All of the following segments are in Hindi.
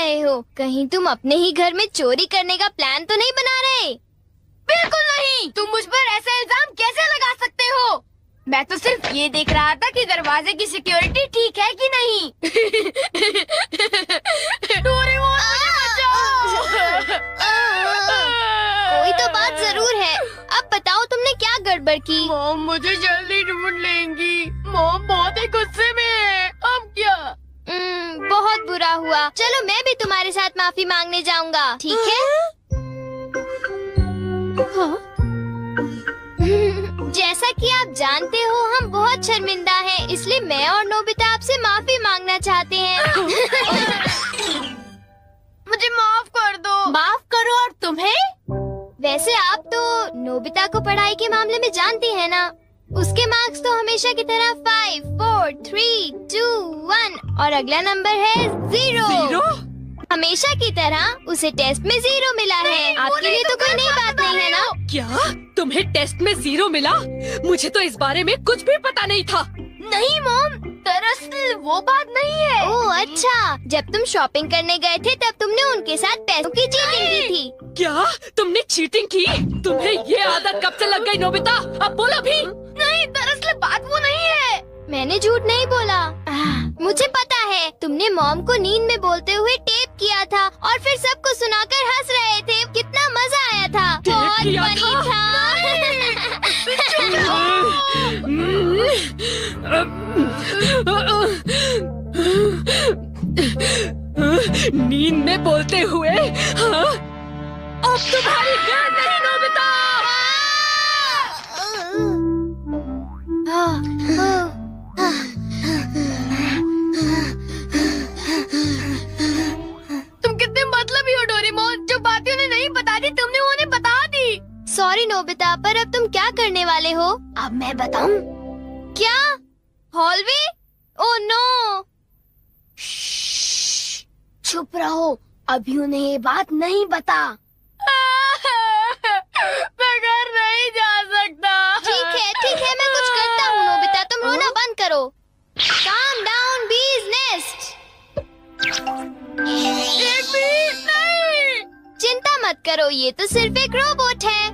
रहे हो? कहीं तुम अपने ही घर में चोरी करने का प्लान तो नहीं बना रहे? बिल्कुल नहीं। तुम मुझ पर ऐसा इल्जाम कैसे लगा सकते हो? मैं तो सिर्फ ये देख रहा था कि दरवाजे की सिक्योरिटी ठीक है कि नहीं। डोरेमोन, मुझे बचाओ। कोई तो बात जरूर है। अब बताओ तुमने क्या गड़बड़ की? मॉम मुझे जल्दी ढूंढ लेंगी। मॉम बहुत ही गुस्से में है। अब क्या? बहुत बुरा हुआ। चलो मैं भी तुम्हारे साथ माफी मांगने जाऊंगा, ठीक है? हाँ? जैसा कि आप जानते हो हम बहुत शर्मिंदा हैं, इसलिए मैं और नोबिता आपसे माफी मांगना चाहते हैं। मुझे माफ कर दो। माफ करो और तुम्हें? वैसे आप तो नोबिता को पढ़ाई के मामले में जानती हैं ना? उसके मार्क्स तो हमेशा की तरह 5, 4, 3, 2, 1 और अगला नंबर है 0। हमेशा की तरह उसे टेस्ट में 0 मिला है। आपके लिए तो कोई नई बात नहीं है ना? क्या तुम्हें टेस्ट में 0 मिला? मुझे तो इस बारे में कुछ भी पता नहीं था। नहीं मॉम, दरअसल वो बात नहीं है। ओह अच्छा, जब तुम शॉपिंग करने गए थे तब तुमने उनके साथ पैसों की चीटिंग की थी। क्या तुमने चीटिंग की? तुम्हें ये आदत कब से लग गई नोबिता? अब बोलो भी। नहीं, दरअसल बात वो नहीं है। मैंने झूठ नहीं बोला। मुझे पता है, तुमने मॉम को नींद में बोलते हुए टेप किया था और फिर सबको सुनाकर हंस रहे थे। कितना मजा आया था। बहुत फनी था। नींद में बोलते हुए? हाँ? अब तुम्हारी गैर नहीं नोबिता। तुम कितने मतलबी हो डोरेमोन। जो बातें उन्हें नहीं बता दी तुमने उन्हें बता दी। सॉरी नोबिता, पर अब तुम क्या करने वाले हो? अब मैं बताऊं? क्या? हॉलवे? Oh no. चुप रहो, अभी उन्हें ये बात नहीं बता। मैं घर नहीं जा सकता। ठीक है, मैं कुछ करता हूँ नोबिता, तुम रोना बंद करो। Calm down, bee's nest। नहीं। चिंता मत करो, ये तो सिर्फ एक रोबोट है।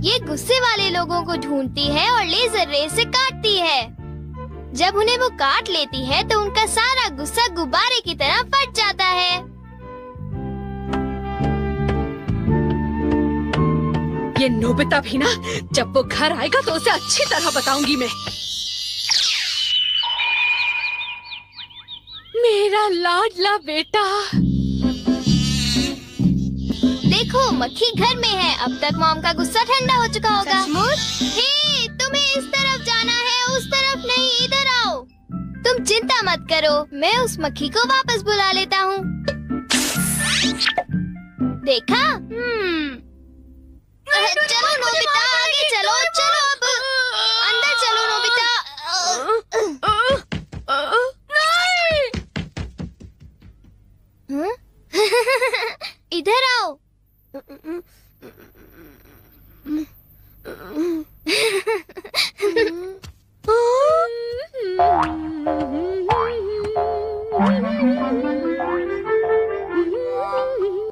ये गुस्से वाले लोगों को ढूंढती है और लेजर रे से काटती है। जब उन्हें वो काट लेती है तो उनका सारा गुस्सा गुब्बारे की तरह फट जाता है। ये नोबिता भी ना, जब वो घर आएगा तो उसे अच्छी तरह बताऊंगी मैं। मेरा लाडला बेटा। देखो मक्खी घर में है। अब तक मॉम का गुस्सा ठंडा हो चुका होगा। हे, तुम्हें इस तरफ जाना है, उस तरफ नहीं, इधर आओ। तुम चिंता मत करो, मैं उस मक्खी को वापस बुला लेता हूँ। देखा? चलो नोबिता, आगे चलो, चलो अब अंदर चलो नोबिता। इधर आओ।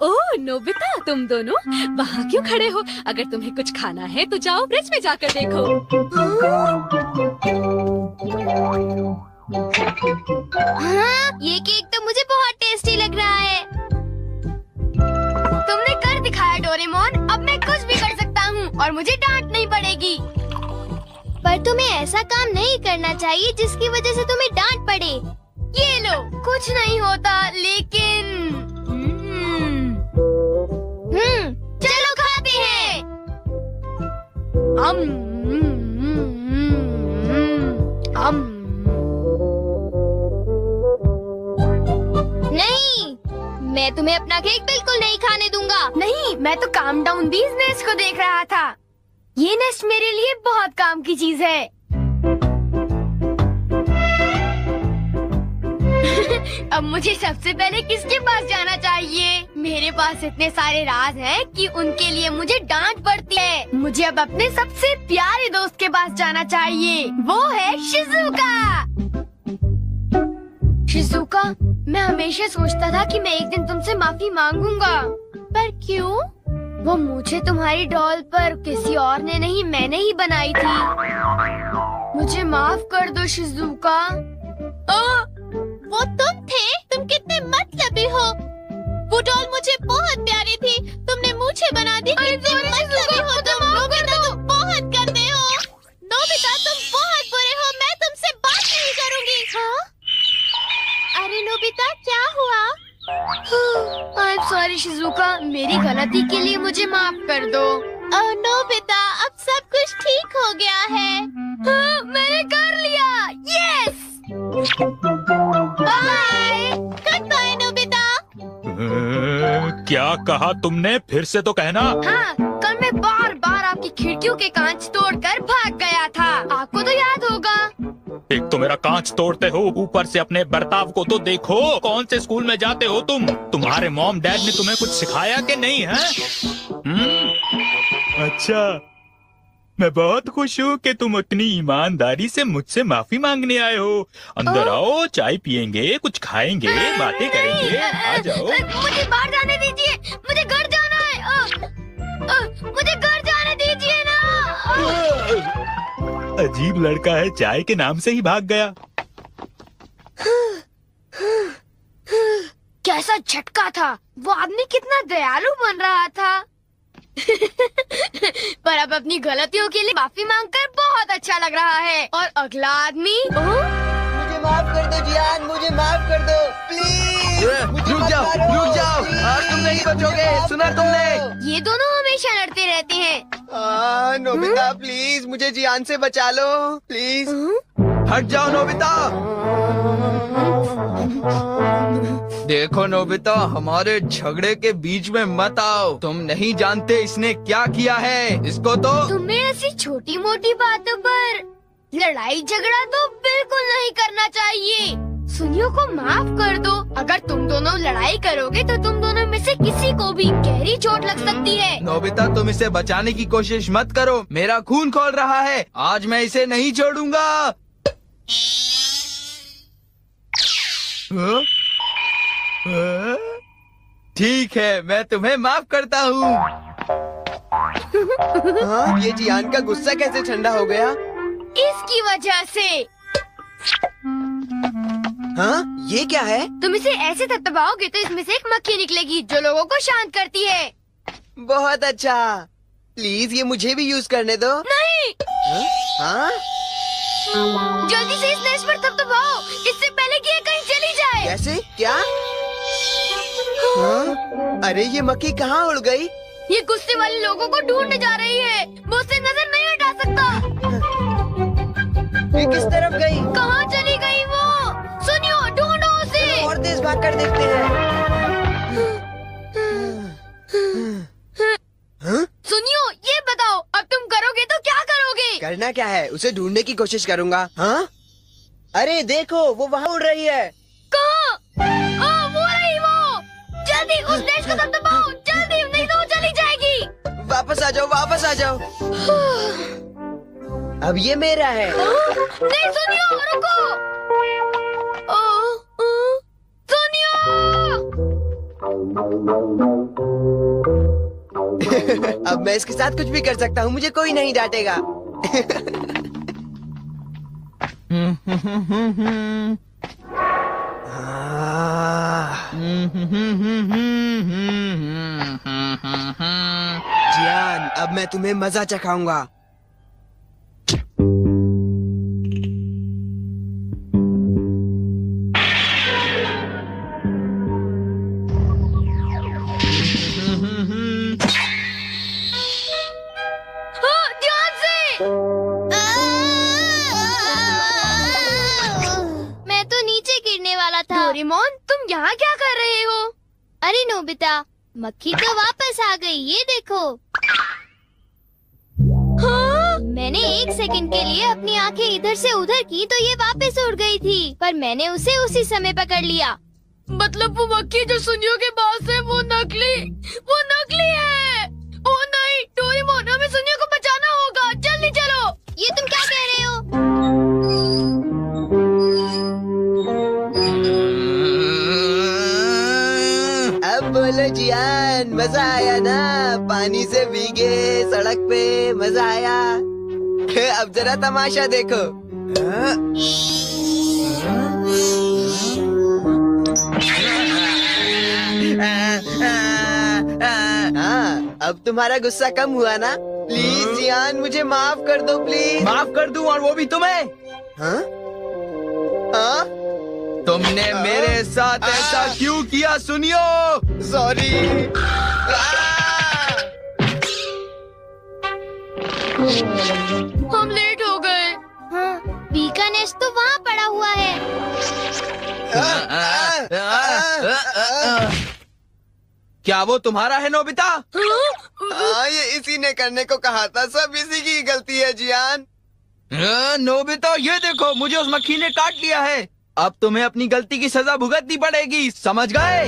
ओह नोबिता, तुम दोनों वहाँ क्यों खड़े हो? अगर तुम्हें कुछ खाना है तो जाओ फ्रिज में जाकर देखो। हाँ, ये केक तो मुझे बहुत टेस्टी लग रहा है। तुमने कर दिखाया डोरेमोन। अब मैं कुछ भी कर सकता हूँ और मुझे डांट नहीं पड़ेगी। पर तुम्हें ऐसा काम नहीं करना चाहिए जिसकी वजह से तुम्हें डांट पड़े। ये लो, कुछ नहीं होता, लेकिन चलो खाते हैं। नहीं, मैं तुम्हें अपना केक बिल्कुल नहीं खाने दूंगा। नहीं, मैं तो काम डाउन बीज नेस्ट को देख रहा था। ये नेस्ट मेरे लिए बहुत काम की चीज है। अब मुझे सबसे पहले किसके पास जाना चाहिए? मेरे पास इतने सारे राज हैं कि उनके लिए मुझे डांट पड़ती है। मुझे अब अपने सबसे प्यारे दोस्त के पास जाना चाहिए। वो है शिजुका। शिज़ुका, मैं हमेशा सोचता था कि मैं एक दिन तुमसे माफी मांगूंगा, पर क्यों? वो मुझे तुम्हारी डॉल पर किसी और ने नहीं, मैंने ही बनाई थी। मुझे माफ कर दो शिज़ुका। वो तुम थे? तुम कितने मतलबी हो। वो डॉल मुझे बहुत प्यारी थी, तुमने मुझे बना दी। कितने मतलबी हो तुम। नोबिता, तुम बहुत गंदे हो। नोबिता, तुम बहुत बुरे हो। मैं तुमसे बात नहीं करूंगी। हाँ? अरे नोबिता, क्या हुआ? I'm sorry शिज़ुका, मेरी गलती के लिए मुझे माफ कर दो। नोबिता, अब सब कुछ ठीक हो गया है। हाँ, मैंने कर लिया। Yes. Bye. Good bye Nobita. क्या कहा तुमने? फिर से तो कहना। हाँ, कल मैं बार बार आपकी खिड़कियों के कांच तोड़कर भाग गया था। आपको तो याद होगा। एक तो मेरा कांच तोड़ते हो, ऊपर से अपने बर्ताव को तो देखो। कौन से स्कूल में जाते हो तुम? तुम्हारे मॉम डैड ने तुम्हें कुछ सिखाया कि नहीं है? अच्छा, मैं बहुत खुश हूँ कि तुम इतनी ईमानदारी से मुझसे माफी मांगने आए हो। अंदर आओ, चाय पियेंगे, कुछ खाएंगे, बातें करेंगे। आ जाओ। मुझे बाहर जाने दीजिए, मुझे घर जाना है। मुझे घर जाने दीजिए ना। अजीब लड़का है, चाय के नाम से ही भाग गया। कैसा झटका था। वो आदमी कितना दयालु बन रहा था। पर अब अपनी गलतियों के लिए माफी मांगकर बहुत अच्छा लग रहा है। और अगला आदमी मुझे माफ कर दो जियान, मुझे माफ कर दो प्लीज। रुक जाओ, आज तुम नहीं बचोगे। सुना तुमने? ये दोनों हमेशा लड़ते रहते हैं। नोबिता प्लीज मुझे जियान से बचा लो प्लीज। हट जाओ नोबिता। देखो नोबिता, हमारे झगड़े के बीच में मत आओ। तुम नहीं जानते इसने क्या किया है। इसको तो तुम्हें ऐसी छोटी मोटी बातों पर लड़ाई झगड़ा तो बिल्कुल नहीं करना चाहिए। सुनियो को माफ कर दो। अगर तुम दोनों लड़ाई करोगे तो तुम दोनों में से किसी को भी गहरी चोट लग सकती है। नोबिता, तुम इसे बचाने की कोशिश मत करो। मेरा खून खौल रहा है। आज मैं इसे नहीं छोड़ूंगा। ठीक है, मैं तुम्हें माफ करता हूँ। ये जियान का गुस्सा कैसे ठंडा हो गया? इसकी वजह से। हाँ, ये क्या है? तुम इसे ऐसे दबाओगे तो इसमें से एक मक्खी निकलेगी जो लोगों को शांत करती है। बहुत अच्छा। प्लीज ये मुझे भी यूज करने दो। नहीं। हाँ? जल्दी से इस नेस्ट पर दबाओ, इससे पहले कि ये कहीं चली जाए। कैसे? क्या? हाँ? अरे ये मक्खी कहाँ उड़ गई? ये गुस्से वाले लोगों को ढूंढने जा रही है। वो उससे नजर नहीं हटा सकता। ये किस तरफ गई? कहाँ चली गई वो? सुनियो, ढूंढो उसे। और तेज भाग कर देखते हैं। सुनियो, ये बताओ अब तुम करोगे तो क्या करोगे? करना क्या है? उसे ढूंढने की कोशिश करूंगा। हाँ? अरे देखो, वो वहाँ उड़ रही है। कहाँ? वो रही वो। जल्दी उस नेस्ट को दबाओ, जल्दी, नहीं तो वो चली जाएगी। वापस आ जाओ, वापस आ जाओ। अब ये मेरा है। नहीं सुनियो, रुको। सुनियो। अब मैं इसके साथ कुछ भी कर सकता हूँ, मुझे कोई नहीं डांटेगा। जियान, अब मैं तुम्हें मजा चखाऊंगा। ध्यान से। मैं तो नीचे गिरने वाला था। डोरेमोन, तुम यहाँ क्या कर रहे हो? अरे नोबिता, मक्खी तो वापस आ गई, ये देखो। हाँ? मैंने 1 सेकंड के लिए अपनी आंखें इधर से उधर की तो ये वापस उड़ गई थी, पर मैंने उसे उसी समय पकड़ लिया। मतलब वो मक्खी जो सुनियो के पास है वो नकली है। ओ नहीं, डोरेमोन, हमें सुनियो को बचाना होगा। जल्दी चलो। ये तुम क्या कह रहे हो? बोलो जियान, मजा आया ना? पानी से भीगे सड़क पे, मजा आया। अब जरा तमाशा देखो। हाँ, अब तुम्हारा गुस्सा कम हुआ ना? प्लीज जियान, मुझे माफ कर दो प्लीज। माफ कर दूं, और वो भी तुम्हें? हाँ? हाँ? तुमने मेरे साथ ऐसा क्यों किया? सुनियो। सॉरी। हम लेट हो गए। हाँ, बी का नेस्ट तो वहाँ पड़ा हुआ है। क्या वो तुम्हारा है नोबिता? ये इसी ने करने को कहा था, सब इसी की गलती है जियान। नोबिता, ये देखो, मुझे उस मक्खी ने काट लिया है। अब तुम्हें अपनी गलती की सजा भुगतनी पड़ेगी, समझ गए?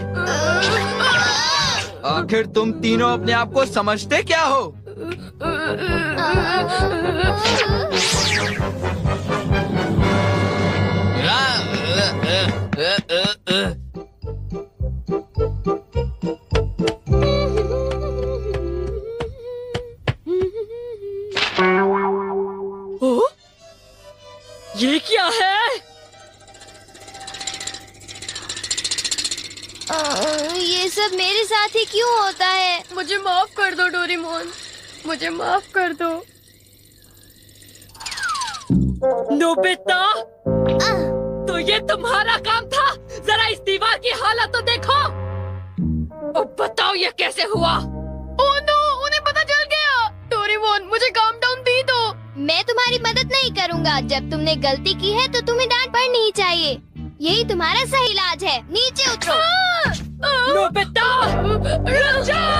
आखिर तुम तीनों अपने आप को समझते क्या हो? ओ, ये क्या है? ये सब मेरे साथ ही क्यों होता है? मुझे माफ कर दो डोरेमोन, मुझे माफ कर दो। नोबिता, तो ये तुम्हारा काम था? जरा इस दीवार की हालत तो देखो। अब बताओ ये कैसे हुआ? ओह नो, उन्हें पता चल गया। डोरेमोन, मुझे काम डाउन दी दो। मैं तुम्हारी मदद नहीं करूँगा। जब तुमने गलती की है तो तुम्हें डांट पड़नी ही चाहिए। यही तुम्हारा सही इलाज है। नीचे उतरो। नोबिता, रुक जाओ।